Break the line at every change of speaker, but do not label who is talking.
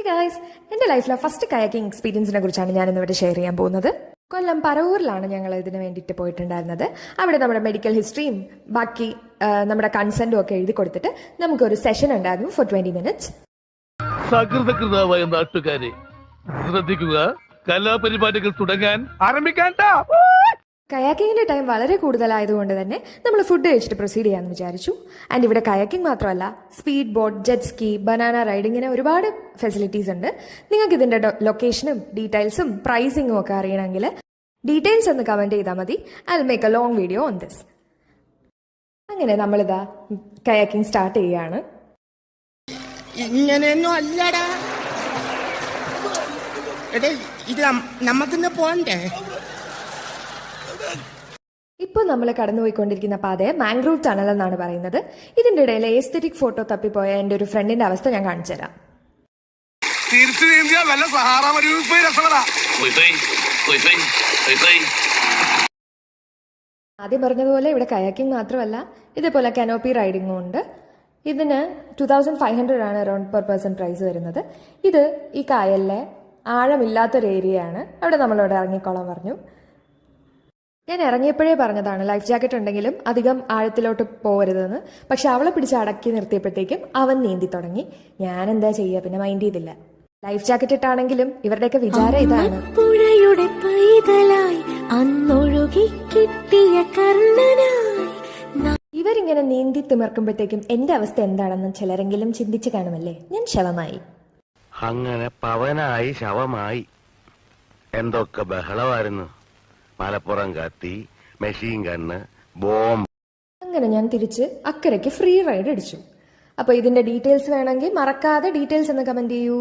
Guys, എൻ്റെ ലൈഫിലെ first kayaking എക്സ്പീരിയൻസിനെ കുറിച്ചാണ് ഞാൻ ഇന്നിവിടെ ഷെയർ ചെയ്യാൻ പോകുന്നത്. കൊല്ലം പറവൂരിലാണ് ഞങ്ങൾ ഇതിന് വേണ്ടിയിട്ട് പോയിട്ടുണ്ടായിരുന്നത്. അവിടെ നമ്മുടെ മെഡിക്കൽ ഹിസ്റ്ററിയും ബാക്കി നമ്മുടെ കൺസെന്റും ഒക്കെ എഴുതി കൊടുത്തിട്ട് നമുക്കൊരു സെഷൻ ഉണ്ടായിരുന്നു ഫോർ 20 minutes.
സകൃതകൃതാവായ നാട്ടുകാരെ ശ്രദ്ധിക്കുക, കലാപരിപാടികൾ തുടങ്ങാൻ ആരംഭിക്കാൻ.
കയാക്കിങ്ങിന്റെ ടൈം വളരെ കൂടുതലായതുകൊണ്ട് തന്നെ നമ്മൾ ഫുഡ് കഴിച്ചിട്ട് പ്രൊസീഡ് ചെയ്യാമെന്ന് വിചാരിച്ചു. ആൻഡ് ഇവിടെ കയാക്കിംഗ് മാത്രമല്ല, speed boat, jet ski, banana ride, ഇങ്ങനെ ഒരുപാട് ഫെസിലിറ്റീസ് ഉണ്ട്. നിങ്ങൾക്ക് ഇതിന്റെ ലൊക്കേഷനും ഡീറ്റെയിൽസും പ്രൈസിങ്ങും ഒക്കെ അറിയണമെങ്കിൽ ഡീറ്റെയിൽസ് ഒന്ന് കമന്റ് ചെയ്താൽ മതി. I will make A long video on this. അങ്ങനെ നമ്മളിതാ കയാക്കിംഗ് സ്റ്റാർട്ട് ചെയ്യുകയാണ്.
ഇങ്ങനെയൊന്നും അല്ലടാ, ഇത് നമുക്കിന്ന് പോണ്ടേ?
ഇപ്പോൾ നമ്മൾ കടന്നുപോയിക്കൊണ്ടിരിക്കുന്ന പാതയെ മാംഗ്രൂവ് ടണൽ എന്നാണ് പറയുന്നത്. ഇതിന്റെ ഇടയിൽ എസ്തെറ്റിക് ഫോട്ടോ തപ്പിപ്പോയ എൻ്റെ ഒരു ഫ്രണ്ടിന്റെ അവസ്ഥ ഞാൻ കാണിച്ചു തരാം. ആദ്യം പറഞ്ഞതുപോലെ ഇവിടെ കയാക്കിംഗ് മാത്രമല്ല, ഇതേപോലെ കനോപ്പി റൈഡിങ്ങും ഉണ്ട്. ഇതിന് 2500 ആണ് അറൌണ്ട് പെർ പേഴ്സൺ പ്രൈസ് വരുന്നത്. ഇത് ഈ കായലിലെ ആഴമില്ലാത്തൊരു ഏരിയയാണ്. അവിടെ നമ്മളവിടെ ഇറങ്ങിക്കോളാൻ പറഞ്ഞു. ഞാൻ ഇറങ്ങിയപ്പോഴേ പറഞ്ഞതാണ് ലൈഫ് ജാക്കറ്റ് ഉണ്ടെങ്കിലും അധികം ആഴത്തിലോട്ട് പോകരുതെന്ന്. പക്ഷെ അവളെ പിടിച്ച് അടക്കി നിർത്തിയപ്പോഴത്തേക്കും അവൻ നീന്തി തുടങ്ങി. ഞാൻ എന്താ ചെയ്യുക, പിന്നെ മൈൻഡ് ചെയ്തില്ല. ലൈഫ് ജാക്കറ്റ് ഇട്ടാണെങ്കിലും ഇവരുടെയൊക്കെ വിചാരം ഇതാണ്.
പുഴയുടെ പൈതലായി അന്നൊഴുകി കിട്ടിയ കർണനായി.
ഇവരിങ്ങനെ നീന്തി തിമിർക്കുമ്പോഴത്തേക്കും എന്റെ അവസ്ഥ എന്താണെന്ന് ചിലരെങ്കിലും ചിന്തിച്ചു കാണുമല്ലേ. ഞാൻ ശവമായി.
അങ്ങനെ പവനായി ശവമായി. എന്തൊക്കെ ബഹളമായിരുന്നു. മലപ്പുറം കത്തി, മെഷീൻ ഗണ്ണ്, ബോംബ്.
അങ്ങനെ ഞാൻ തിരിച്ച് അക്കരയ്ക്ക് ഫ്രീ റൈഡ് അടിച്ചു. അപ്പോൾ ഇതിന്റെ ഡീറ്റെയിൽസ് വേണമെങ്കിൽ മറക്കാതെ ഡീറ്റെയിൽസ് എന്ന് കമന്റ് ചെയ്യൂ.